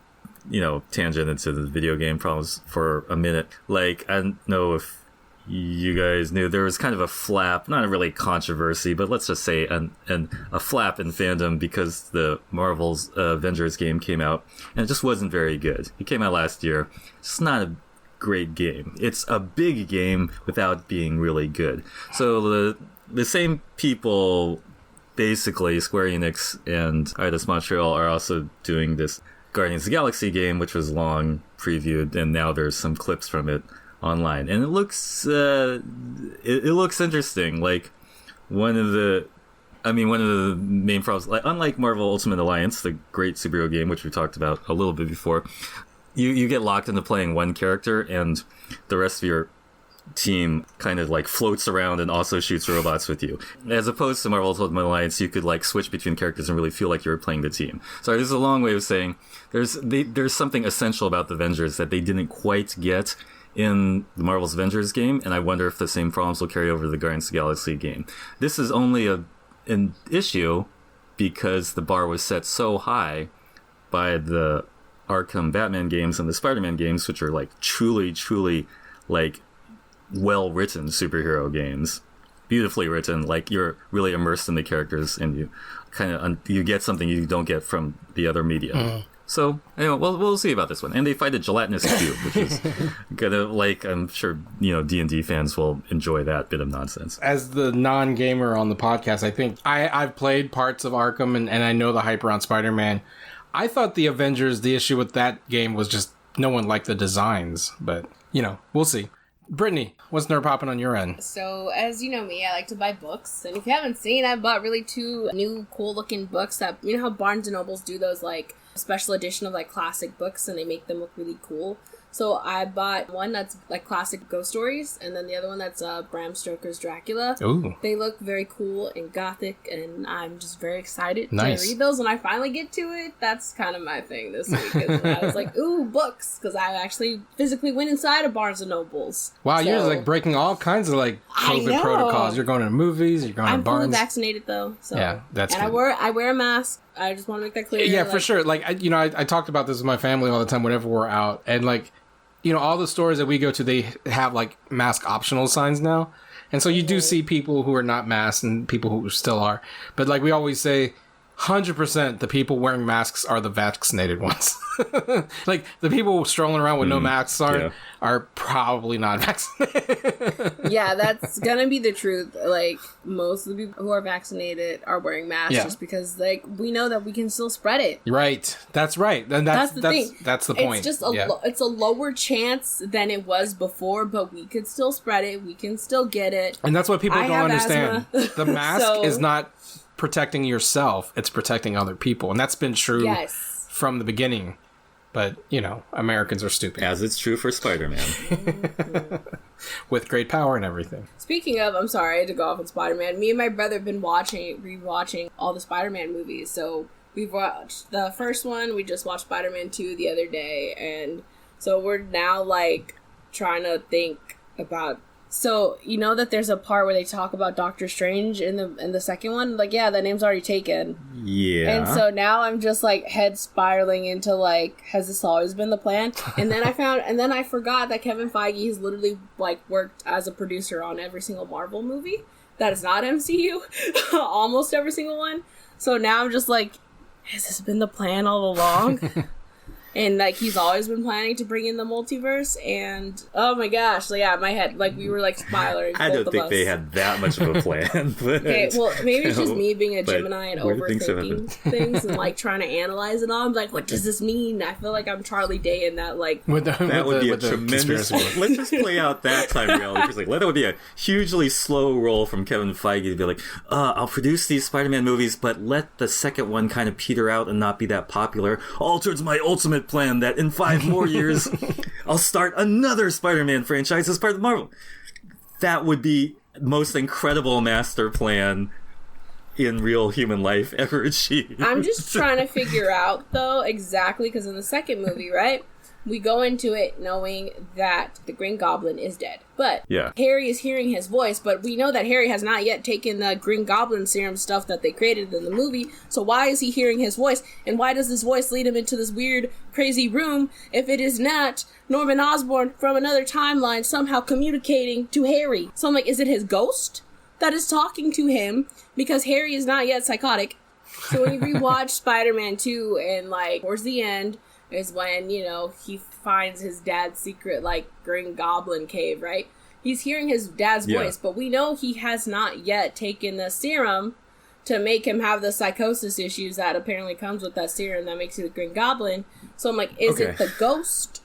tangent into the video game problems for a minute. Like, I don't know if you guys knew, there was kind of a flap, not a really controversy, but let's just say a flap in fandom because the Marvel's Avengers game came out, and it just wasn't very good. It came out last year. It's not a great game. It's a big game without being really good. So the same people, basically, Square Enix and Eidos Montreal, are also doing this Guardians of the Galaxy game, which was long previewed, and now there's some clips from it online, and it looks interesting. Like, one of the main problems, like, unlike Marvel Ultimate Alliance, the great superhero game, which we talked about a little bit before, you get locked into playing one character, and the rest of your team kind of like floats around and also shoots robots with you. As opposed to Marvel Ultimate Alliance, you could like switch between characters and really feel like you were playing the team. Sorry, this is a long way of saying there's something essential about the Avengers that they didn't quite get in the Marvel's Avengers game, and I wonder if the same problems will carry over to the Guardians of the Galaxy game. This is only an issue because the bar was set so high by the Arkham Batman games and the Spider-Man games, which are like truly like well-written superhero games, beautifully written, like you're really immersed in the characters and you kind of you get something you don't get from the other media. So anyway, we'll see about this one. And they fight a gelatinous cube, which is gonna, like, I'm sure, you know, D&D fans will enjoy that bit of nonsense. As the non-gamer on the podcast, I think I've played parts of Arkham and I know the hype around Spider-Man. I thought the Avengers, the issue with that game was just no one liked the designs, but, you know, we'll see. Brittany, what's nerd popping on your end? So, as you know me, I like to buy books. And if you haven't seen, I bought really 2 new cool-looking books that, you know how Barnes & Nobles do those, like, special edition of, like, classic books, and they make them look really cool. So I bought one that's like classic ghost stories, and then the other one that's Bram Stoker's Dracula. Ooh. They look very cool and gothic, and I'm just very excited to Nice. read those when I finally get to it. That's kind of my thing this week. I was like, ooh, books, because I actually physically went inside of Barnes & Noble's. Wow, So, you're like breaking all kinds of like I COVID know. protocols. You're going to movies, you're going I'm to Barnes. fully vaccinated though, so Yeah, that's and good. I wear a mask. I just want to make that clear. Yeah, like, for sure. Like, I talked about this with my family all the time whenever we're out. And, like, you know, all the stores that we go to, they have, like, mask optional signs now. And so you do see people who are not masked and people who still are. But, like, we always say, 100% the people wearing masks are the vaccinated ones. Like, the people strolling around with no masks are probably not vaccinated. Yeah, that's gonna be the truth. Like, most of the people who are vaccinated are wearing masks just because, like, we know that we can still spread it. Right. That's right. And that's the thing. That's the point. It's just Yeah. it's a lower chance than it was before, but we could still spread it. We can still get it. And that's what people I don't have understand. asthma. The mask So- is not protecting yourself, it's protecting other people. And that's been true Yes. from the beginning. But, you know, Americans are stupid. As it's true for Spider-Man. With great power and everything. Speaking of, I'm sorry to go off on Spider-Man. Me and my brother have been rewatching all the Spider-Man movies. So we've watched the first one. We just watched Spider-Man 2 the other day, and so we're now like trying to think about. So you know that there's a part where they talk about Doctor Strange in the second one. Like, yeah, that name's already taken. Yeah. And so now I'm just like head spiraling into like, has this always been the plan? And then I forgot that Kevin Feige has literally like worked as a producer on every single Marvel movie that is not MCU, almost every single one. So now I'm just like, has this been the plan all along? And like he's always been planning to bring in the multiverse, and oh my gosh, so yeah, my head, like we were like spiraling. I don't think they had that much of a plan. But, Okay, well, maybe it's just me being a but Gemini and weird things have overthinking happened. things and like trying to analyze it all. I'm like, what does this mean? I feel like I'm Charlie Day in that like. That would be a tremendous. Let's just play out that time reality. Because, like, that would be a hugely slow roll from Kevin Feige to be like, I'll produce these Spider-Man movies, but let the second one kind of peter out and not be that popular. All towards my ultimate plan that in 5 more years, I'll start another Spider-Man franchise as part of Marvel. That would be most incredible master plan in real human life ever achieved. I'm just trying to figure out though exactly because in the second movie, right? We go into it knowing that the Green Goblin is dead. But Yeah. Harry is hearing his voice, but we know that Harry has not yet taken the Green Goblin serum stuff that they created in the movie. So why is he hearing his voice? And why does this voice lead him into this weird, crazy room if it is not Norman Osborn from another timeline somehow communicating to Harry? So I'm like, is it his ghost that is talking to him? Because Harry is not yet psychotic. So when you rewatch Spider-Man 2 and like towards the end, is when, you know, he finds his dad's secret, like, Green Goblin cave, right? He's hearing his dad's voice, but we know he has not yet taken the serum to make him have the psychosis issues that apparently comes with that serum that makes you the Green Goblin. So I'm like, is it the ghost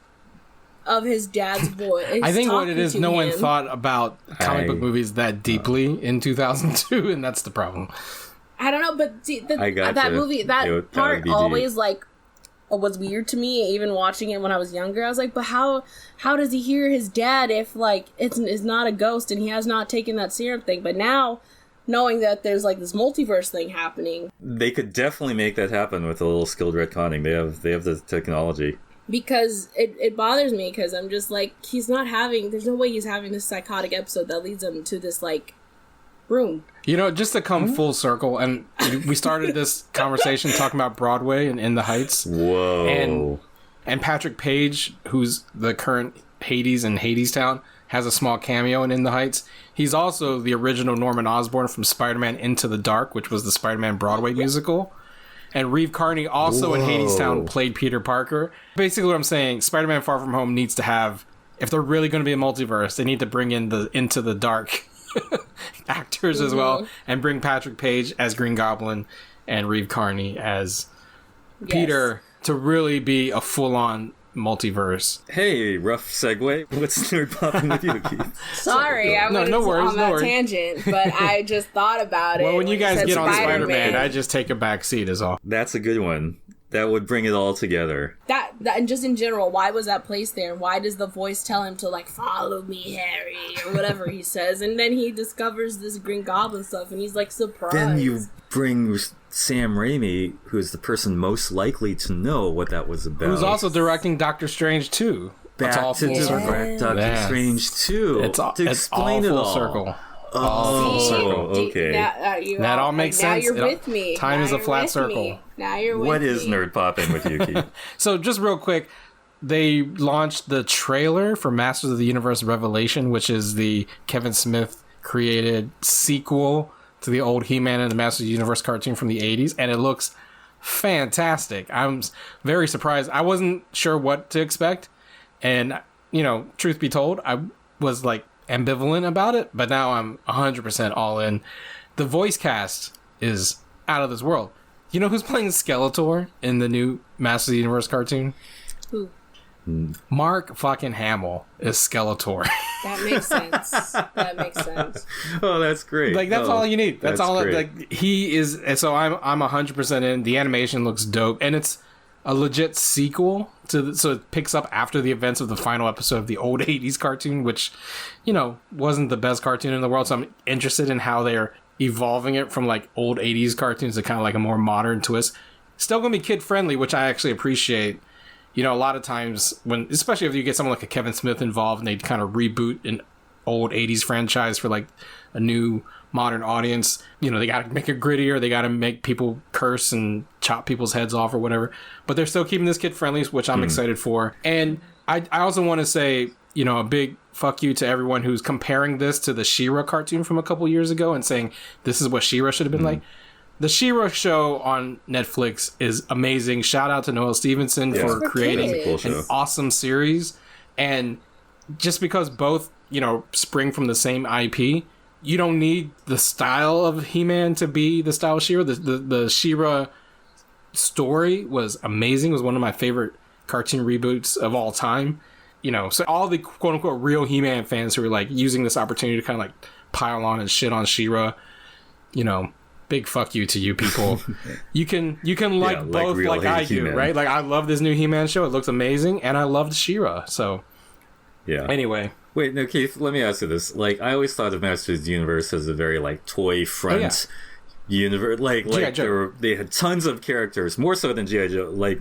of his dad's voice? I think what it is, no one him? thought about comic book movies that deeply in 2002, and that's the problem. I don't know, but see, I got that you. movie, It that would part be always, like, was weird to me, even watching it when I was younger. I was like, but how does he hear his dad if, like, it's not a ghost and he has not taken that serum thing? But now, knowing that there's, like, this multiverse thing happening. They could definitely make that happen with a little skilled retconning. They have the technology. because it bothers me because I'm just like, there's no way he's having this psychotic episode that leads him to this like room. You know, just to come full circle, and we started this conversation talking about Broadway and In the Heights. Whoa. And Patrick Page, who's the current Hades in Hadestown, has a small cameo in the Heights. He's also the original Norman Osborn from Spider-Man Into the Dark, which was the Spider-Man Broadway musical. And Reeve Carney also in Hadestown played Peter Parker. Basically what I'm saying, Spider-Man Far From Home needs to have, if they're really going to be a multiverse, they need to bring in the Into the Dark actors as well, and bring Patrick Page as Green Goblin and Reeve Carney as Peter to really be a full-on multiverse. Hey, rough segue. What's nerd popping with you, Keith? Sorry, I went on that tangent, but I just thought about it. Well, when you guys get on Spider-Man, Spider-Man, I just take a back seat is all. That's a good one. That would bring it all together. That and just in general, why was that placed there? Why does the voice tell him to like follow me, Harry, or whatever he says? And then he discovers this Green Goblin stuff, and he's like surprised. Then you bring Sam Raimi, who is the person most likely to know what that was about. Who's also directing Doctor Strange 2. Back to direct Doctor Strange 2. It's all explain it full all. circle. Oh, okay. That all makes sense. Now you're with me. Time is a flat circle. Now you're with me. What is nerd popping with you, Keith? So just real quick, they launched the trailer for Masters of the Universe Revelation, which is the Kevin Smith created sequel to the old He-Man and the Masters of the Universe cartoon from the 80s, and it looks fantastic. I'm very surprised. I wasn't sure what to expect, and, you know, truth be told, I was, like, ambivalent about it, but now I'm 100% all in. The voice cast is out of this world. You know who's playing Skeletor in the new Masters of the Universe cartoon? Who? Mark fucking Hamill is Skeletor. That makes sense. That makes sense. Oh, that's great. Like, that's all you need. That's all. great. Like, he is. So I'm 100% in. The animation looks dope, and it's a legit sequel to. So it picks up after the events of the final episode of the old '80s cartoon, which, you know, wasn't the best cartoon in the world. So I'm interested in how they're evolving it from like old '80s cartoons to kind of like a more modern twist. Still gonna be kid friendly, which I actually appreciate. You know, a lot of times when, especially if you get someone like a Kevin Smith involved and they kind of reboot an old 80s franchise for like a new modern audience, you know, they got to make it grittier. They got to make people curse and chop people's heads off or whatever. But they're still keeping this kid friendly, which I'm excited for. And I also want to say, you know, a big fuck you to everyone who's comparing this to the She-Ra cartoon from a couple years ago and saying this is what She-Ra should have been like. The She-Ra show on Netflix is amazing. Shout out to Noelle Stevenson for creating an awesome series. And just because both, you know, spring from the same IP, you don't need the style of He-Man to be the style of She-Ra. The She-Ra story was amazing. It was one of my favorite cartoon reboots of all time. You know, so all the quote-unquote real He-Man fans who are, like, using this opportunity to kind of, like, pile on and shit on She-Ra, you know, big fuck you to you people. You can like both like I do, He-Man. Right? Like, I love this new He-Man show. It looks amazing, and I loved She-Ra. So, yeah. Anyway. Wait, no, Keith, let me ask you this. Like, I always thought of Masters of the Universe as a very, like, toy front universe. Like they had tons of characters, more so than G.I. Joe. Like,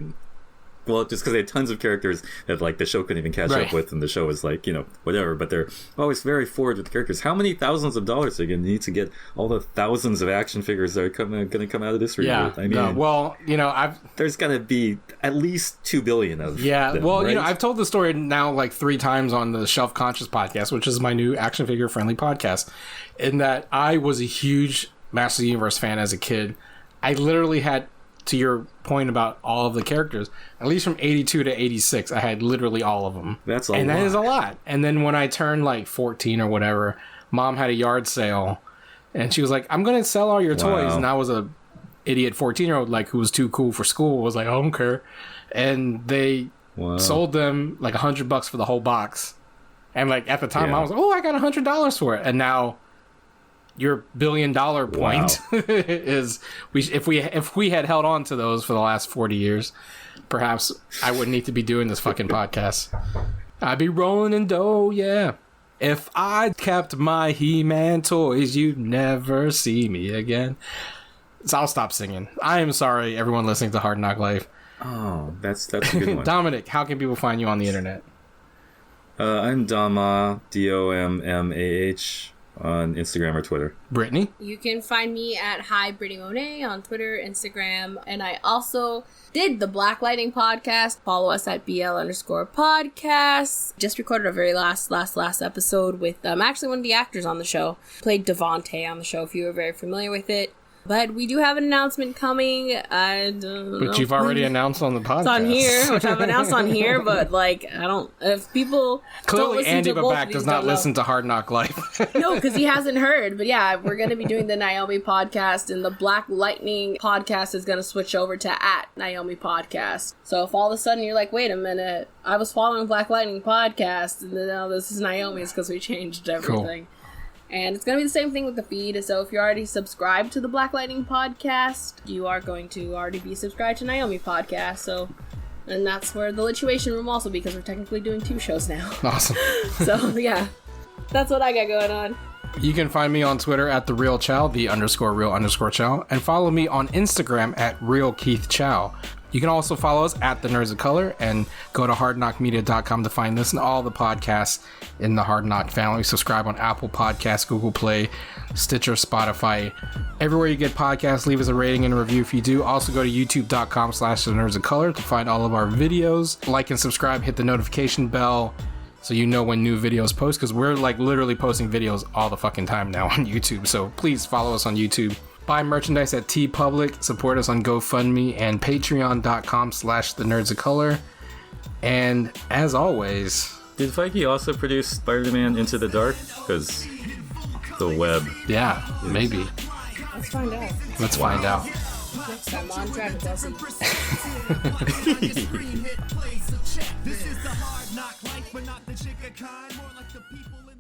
well, just because they had tons of characters that, like, the show couldn't even catch up with, and the show was like, you know, whatever. But they're always very forward with the characters. How many thousands of dollars are you going to need to get all the thousands of action figures that are going to come out of this reboot? Yeah, I mean, well, you know, there's got to be at least 2 billion of them, well, right? you know, I've told the story now like 3 times on the Shelf Conscious podcast, which is my new action figure friendly podcast, in that I was a huge Masters of the Universe fan as a kid. I literally had, to your point about all of the characters, at least from 82 to 86, I had literally all of them. That's a lot. And that is a lot. And then when I turned like 14 or whatever, Mom had a yard sale, and she was like, I'm going to sell all your toys. And I was a idiot 14-year-old, like, who was too cool for school, was like, I don't care. And they sold them like $100 for the whole box. And like at the time I was like, oh, I got $100 for it. And now your $1 billion point is if we had held on to those for the last 40 years, perhaps I wouldn't need to be doing this fucking podcast. I'd be rolling in dough, yeah. If I kept my He-Man toys, you'd never see me again. So I'll stop singing. I am sorry, everyone listening to Hard Knock Life. Oh, that's a good one. Dominic, how can people find you on the internet? I'm Dama, DOMMAH, on Instagram or Twitter. Britney? You can find me at Hi Britney Monet on Twitter, Instagram, and I also did the Black Lightning podcast. Follow us at BL_podcast. Just recorded our very last episode with actually one of the actors on the show. Played Devontae on the show, if you were very familiar with it. But we do have an announcement coming. I don't know. But you've already announced on the podcast. It's on here, which I've announced on here, but like, I don't, if people Clearly don't listen Andy to both Babak of does these, not don't know. listen to Hard Knock Life. No, because he hasn't heard. But yeah, we're going to be doing the Naomi podcast, and the Black Lightning podcast is going to switch over to at Naomi podcast. So if all of a sudden you're like, wait a minute, I was following Black Lightning podcast, and then now this is Naomi's because we changed everything. Cool. And it's going to be the same thing with the feed. So if you're already subscribed to the Black Lightning podcast, you are going to already be subscribed to Naomi podcast. So, and that's where the Lituation Room also, because we're technically doing 2 shows now. Awesome. So yeah, that's what I got going on. You can find me on Twitter at @TheRealChow, _real_Chow, and follow me on Instagram at RealKeithChow. You can also follow us at The Nerds of Color and go to hardknockmedia.com to find this and all the podcasts in the Hard Knock family. Subscribe on Apple Podcasts, Google Play, Stitcher, Spotify. Everywhere you get podcasts, leave us a rating and a review if you do. Also go to youtube.com/The Nerds of Color to find all of our videos. Like and subscribe, hit the notification bell so you know when new videos post, because we're like literally posting videos all the fucking time now on YouTube. So please follow us on YouTube. Buy merchandise at TeePublic, support us on GoFundMe and patreon.com/The Nerds of Color. And as always... Did Feige also produce Spider-Man Into the Dark? Because the web... Yeah, maybe. Let's find out. Let's find out. Next time on Dragon Doesn't. This is the Hard Knock Life, but not the chicken kind, more like the people in